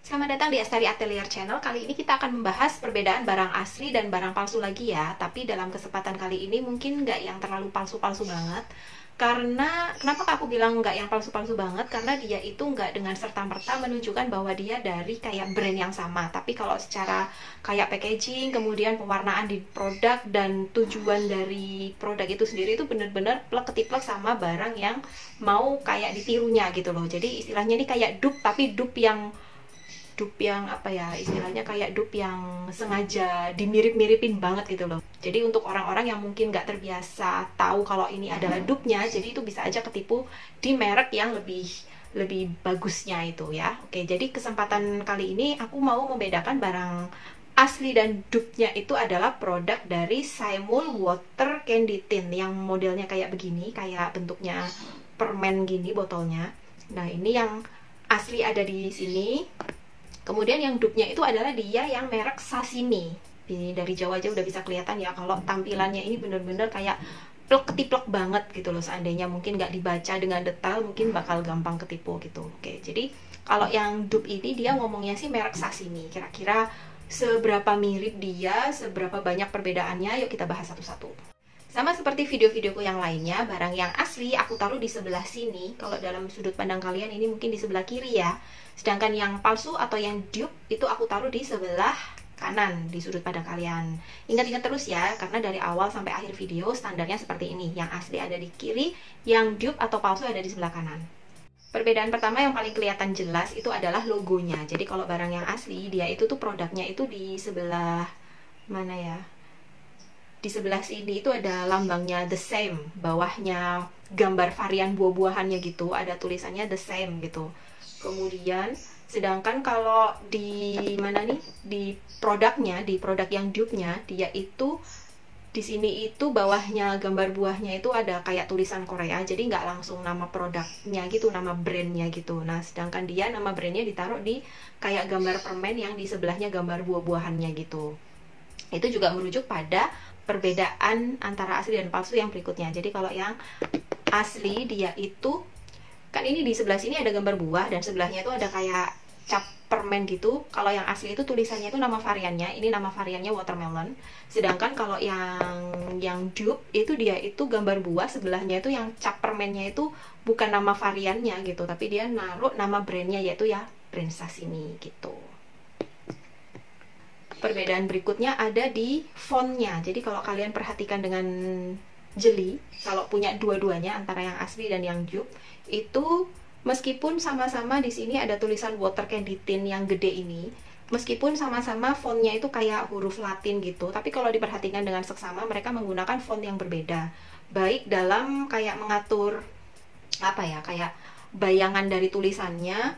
Selamat datang di Astari Atelier Channel. Kali ini kita akan membahas perbedaan barang asli dan barang palsu lagi ya. Tapi dalam kesempatan kali ini mungkin nggak yang terlalu palsu-palsu banget. Karena, kenapa aku bilang nggak yang palsu-palsu banget? Karena dia itu nggak dengan serta-merta menunjukkan bahwa dia dari kayak brand yang sama. Tapi kalau secara kayak packaging, kemudian pewarnaan di produk, dan tujuan dari produk itu sendiri itu bener-bener plek-ketiplek sama barang yang mau kayak ditirunya gitu loh. Jadi istilahnya ini kayak dupe, tapi dupe yang apa ya, istilahnya kayak dupe yang sengaja dimirip-miripin banget gitu loh. Jadi untuk orang-orang yang mungkin nggak terbiasa tahu kalau ini adalah dupe-nya, jadi itu bisa aja ketipu di merek yang lebih bagusnya itu ya. Oke, jadi kesempatan kali ini aku mau membedakan barang asli dan dupe-nya itu adalah produk dari Simul Water Candy Tin yang modelnya kayak begini, kayak bentuknya permen gini botolnya. Nah, ini yang asli ada di sini. Kemudian yang dupe-nya itu adalah dia yang merek Sashimi. Ini dari jauh aja udah bisa kelihatan ya kalau tampilannya ini bener-bener kayak plek-ketiplek banget gitu loh. Seandainya mungkin nggak dibaca dengan detail mungkin bakal gampang ketipu gitu. Oke, jadi kalau yang dupe ini dia ngomongnya sih merek Sashimi. Kira-kira seberapa mirip dia, seberapa banyak perbedaannya, yuk kita bahas satu-satu. Sama seperti video-videoku yang lainnya, barang yang asli aku taruh di sebelah sini. Kalau dalam sudut pandang kalian ini mungkin di sebelah kiri ya. Sedangkan yang palsu atau yang dupe itu aku taruh di sebelah kanan di sudut pandang kalian. Ingat-ingat terus ya, karena dari awal sampai akhir video standarnya seperti ini. Yang asli ada di kiri, yang dupe atau palsu ada di sebelah kanan. Perbedaan pertama yang paling kelihatan jelas itu adalah logonya. Jadi kalau barang yang asli, dia itu tuh produknya itu di sebelah mana ya? Di sebelah sini itu ada lambangnya The Same, bawahnya gambar varian buah-buahannya gitu, ada tulisannya The Same gitu. Kemudian sedangkan kalau di mana nih, di produknya, di produk yang dupe-nya, dia itu di sini itu bawahnya gambar buahnya itu ada kayak tulisan Korea, jadi nggak langsung nama produknya gitu, nama brandnya gitu. Nah, sedangkan dia nama brandnya ditaruh di kayak gambar permen yang di sebelahnya gambar buah-buahannya gitu. Itu juga merujuk pada perbedaan antara asli dan palsu yang berikutnya. Jadi kalau yang asli dia itu kan ini di sebelah sini ada gambar buah dan sebelahnya itu ada kayak cap permen gitu. Kalau yang asli itu tulisannya itu nama variannya, ini nama variannya watermelon. Sedangkan kalau yang dupe itu dia itu gambar buah, sebelahnya itu yang cap permennya itu bukan nama variannya gitu, tapi dia naruh nama brandnya yaitu ya brand Sashimi gitu. Perbedaan berikutnya ada di fontnya. Jadi kalau kalian perhatikan dengan jeli, kalau punya dua-duanya antara yang asli dan yang dupe, itu meskipun sama-sama di sini ada tulisan Water Candy Tin yang gede ini, meskipun sama-sama fontnya itu kayak huruf Latin gitu, tapi kalau diperhatikan dengan seksama mereka menggunakan font yang berbeda. Baik dalam kayak mengatur apa ya, kayak bayangan dari tulisannya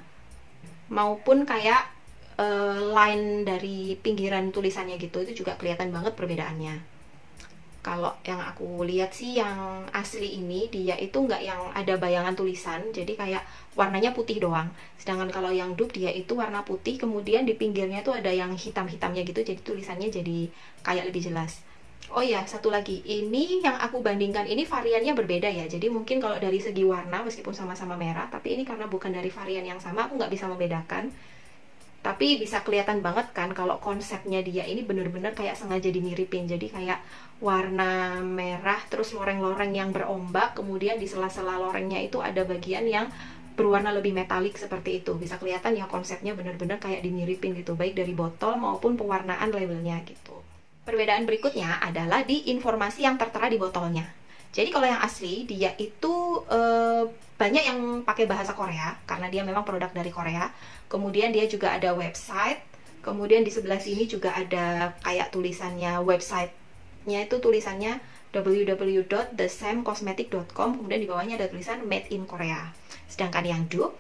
maupun kayak line dari pinggiran tulisannya gitu, itu juga kelihatan banget perbedaannya. Kalau yang aku lihat sih yang asli ini dia itu nggak yang ada bayangan tulisan, jadi kayak warnanya putih doang. Sedangkan kalau yang dupe dia itu warna putih, kemudian di pinggirnya tuh ada yang hitam-hitamnya gitu, jadi tulisannya jadi kayak lebih jelas. Oh ya, satu lagi, ini yang aku bandingkan ini variannya berbeda ya. Jadi mungkin kalau dari segi warna meskipun sama-sama merah, tapi ini karena bukan dari varian yang sama, aku nggak bisa membedakan. Tapi bisa kelihatan banget kan kalau konsepnya dia ini bener-bener kayak sengaja dimiripin. Jadi kayak warna merah terus loreng-loreng yang berombak, kemudian di sela-sela lorengnya itu ada bagian yang berwarna lebih metalik seperti itu. Bisa kelihatan ya konsepnya bener-bener kayak dimiripin gitu, baik dari botol maupun pewarnaan labelnya gitu. Perbedaan berikutnya adalah di informasi yang tertera di botolnya. Jadi kalau yang asli dia itu banyak yang pakai bahasa Korea karena dia memang produk dari Korea. Kemudian dia juga ada website. Kemudian di sebelah sini juga ada kayak tulisannya websitenya itu tulisannya www.thesamecosmetic.com. Kemudian di bawahnya ada tulisan Made in Korea. Sedangkan yang dupe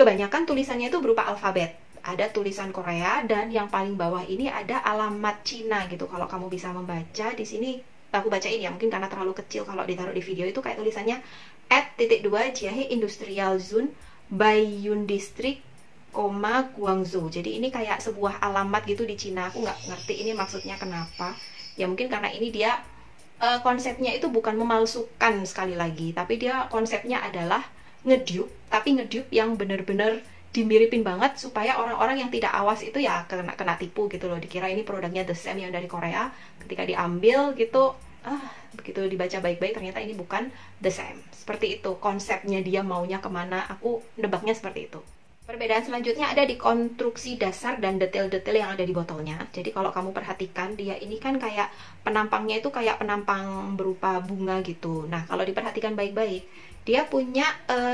kebanyakan tulisannya itu berupa alfabet. Ada tulisan Korea dan yang paling bawah ini ada alamat Cina gitu. Kalau kamu bisa membaca di sini, aku bacain ya, mungkin karena terlalu kecil kalau ditaruh di video itu kayak tulisannya @2 Jiahe Industrial Zone Baiyun District, Guangzhou. Jadi ini kayak sebuah alamat gitu di Cina. Aku nggak ngerti ini maksudnya kenapa. Ya mungkin karena ini dia konsepnya itu bukan memalsukan sekali lagi, tapi dia konsepnya adalah ngedupe, tapi ngedupe yang bener-bener dimiripin banget supaya orang-orang yang tidak awas itu ya kena tipu gitu loh, dikira ini produknya The Same yang dari Korea. Ketika diambil gitu, begitu dibaca baik-baik ternyata ini bukan The Same. Seperti itu konsepnya, dia maunya kemana, aku nebaknya seperti itu. Perbedaan selanjutnya ada di konstruksi dasar dan detail-detail yang ada di botolnya. Jadi kalau kamu perhatikan, dia ini kan kayak penampangnya itu kayak penampang berupa bunga gitu. Nah, kalau diperhatikan baik-baik, dia punya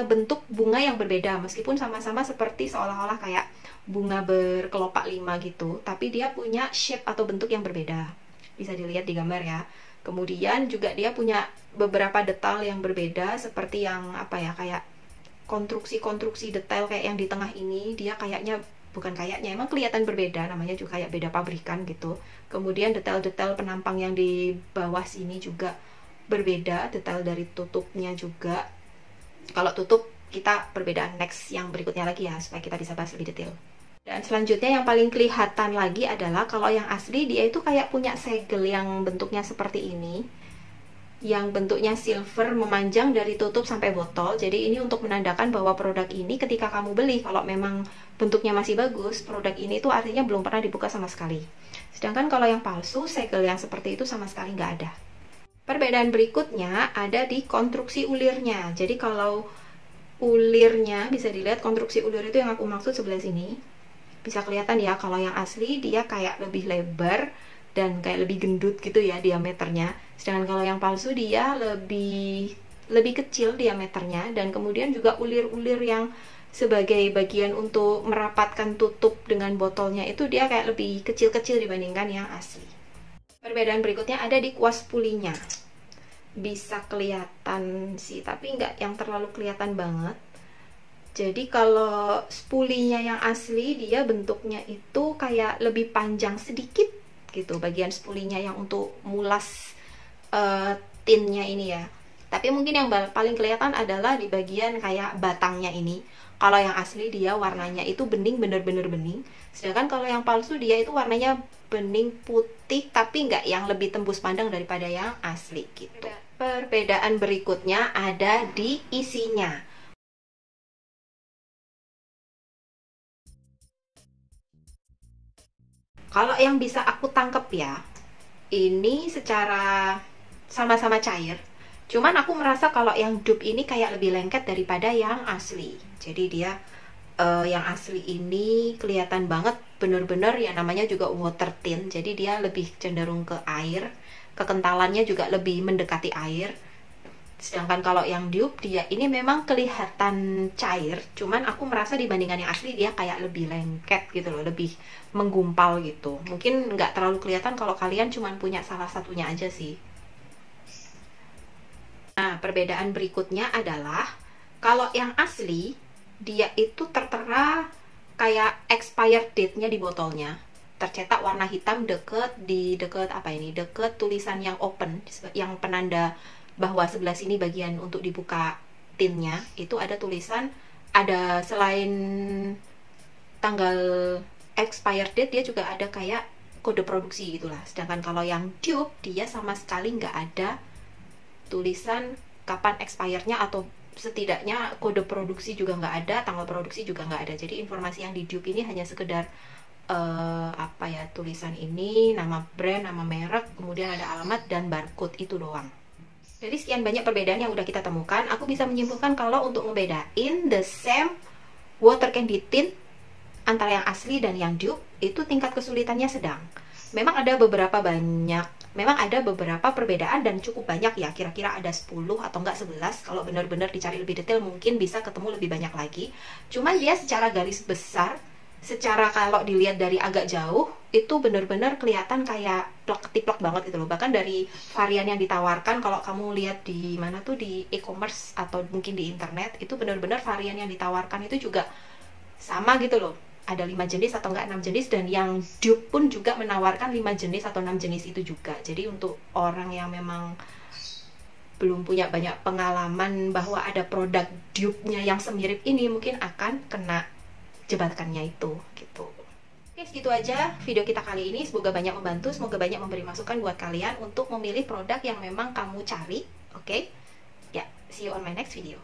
bentuk bunga yang berbeda, meskipun sama-sama seperti seolah-olah kayak bunga berkelopak 5 gitu, tapi dia punya shape atau bentuk yang berbeda. Bisa dilihat di gambar ya. Kemudian juga dia punya beberapa detail yang berbeda, seperti yang apa ya, kayak konstruksi detail kayak yang di tengah ini, dia kayaknya, bukan kayaknya, emang kelihatan berbeda, namanya juga kayak beda pabrikan gitu. Kemudian detail-detail penampang yang di bawah sini juga berbeda, detail dari tutupnya juga. Kalau tutup kita perbedaan next yang berikutnya lagi ya, supaya kita bisa bahas lebih detail. Dan selanjutnya yang paling kelihatan lagi adalah kalau yang asli dia itu kayak punya segel yang bentuknya seperti ini, yang bentuknya silver memanjang dari tutup sampai botol. Jadi ini untuk menandakan bahwa produk ini ketika kamu beli, kalau memang bentuknya masih bagus, produk ini tuh artinya belum pernah dibuka sama sekali. Sedangkan kalau yang palsu, segel yang seperti itu sama sekali nggak ada. Perbedaan berikutnya ada di konstruksi ulirnya. Jadi kalau ulirnya bisa dilihat, konstruksi ulir itu yang aku maksud sebelah sini. Bisa kelihatan ya, kalau yang asli dia kayak lebih lebar dan kayak lebih gendut gitu ya diameternya. Sedangkan kalau yang palsu dia lebih kecil diameternya, dan kemudian juga ulir-ulir yang sebagai bagian untuk merapatkan tutup dengan botolnya itu dia kayak lebih kecil-kecil dibandingkan yang asli. Perbedaan berikutnya ada di kuas pulinya. Bisa kelihatan sih, tapi nggak yang terlalu kelihatan banget. Jadi kalau spulinya yang asli, dia bentuknya itu kayak lebih panjang sedikit gitu, bagian spulinya yang untuk mulas tinnya ini ya. Tapi mungkin yang paling kelihatan adalah di bagian kayak batangnya ini. Kalau yang asli dia warnanya itu bening, bener-bener bening. Sedangkan kalau yang palsu dia itu warnanya bening putih, tapi nggak yang lebih tembus pandang daripada yang asli gitu. Perbedaan berikutnya ada di isinya. Kalau yang bisa aku tangkep ya, ini secara sama-sama cair. Cuman aku merasa kalau yang dupe ini kayak lebih lengket daripada yang asli. Jadi dia yang asli ini kelihatan banget bener-bener ya, namanya juga water tint. Jadi dia lebih cenderung ke air, kekentalannya juga lebih mendekati air. Sedangkan kalau yang dupe dia ini memang kelihatan cair, cuman aku merasa dibandingkan yang asli dia kayak lebih lengket gitu loh, lebih menggumpal gitu. Mungkin nggak terlalu kelihatan kalau kalian cuman punya salah satunya aja sih. Nah, perbedaan berikutnya adalah kalau yang asli dia itu tertera kayak expired date-nya di botolnya, tercetak warna hitam deket tulisan yang open, yang penanda bahwa sebelah sini bagian untuk dibuka tinnya itu ada tulisan, ada selain tanggal expired date dia juga ada kayak kode produksi gitulah. Sedangkan kalau yang dupe dia sama sekali nggak ada tulisan kapan expirednya, atau setidaknya kode produksi juga nggak ada, tanggal produksi juga nggak ada. Jadi informasi yang di dupe ini hanya sekedar tulisan ini, nama brand, nama merek, kemudian ada alamat dan barcode, itu doang. Jadi sekian banyak perbedaan yang udah kita temukan. Aku bisa menyimpulkan kalau untuk ngebedain The Same water candy tint antara yang asli dan yang dupe itu tingkat kesulitannya sedang. Memang ada beberapa perbedaan dan cukup banyak ya, kira-kira ada 10 atau enggak 11. Kalau benar-benar dicari lebih detail mungkin bisa ketemu lebih banyak lagi. Cuman dia secara garis besar, secara kalau dilihat dari agak jauh itu benar-benar kelihatan kayak plek-ketiplek banget gitu loh. Bahkan dari varian yang ditawarkan, kalau kamu lihat di mana tuh, di e-commerce atau mungkin di internet, itu benar-benar varian yang ditawarkan itu juga sama gitu loh. Ada 5 jenis atau enggak 6 jenis, dan yang dupe pun juga menawarkan 5 jenis atau 6 jenis itu juga. Jadi untuk orang yang memang belum punya banyak pengalaman bahwa ada produk dupe-nya yang semirip ini, mungkin akan kena jebakannya itu gitu. Oke, segitu aja video kita kali ini. Semoga banyak membantu, semoga banyak memberi masukan buat kalian untuk memilih produk yang memang kamu cari. Oke, ya, see you on my next video.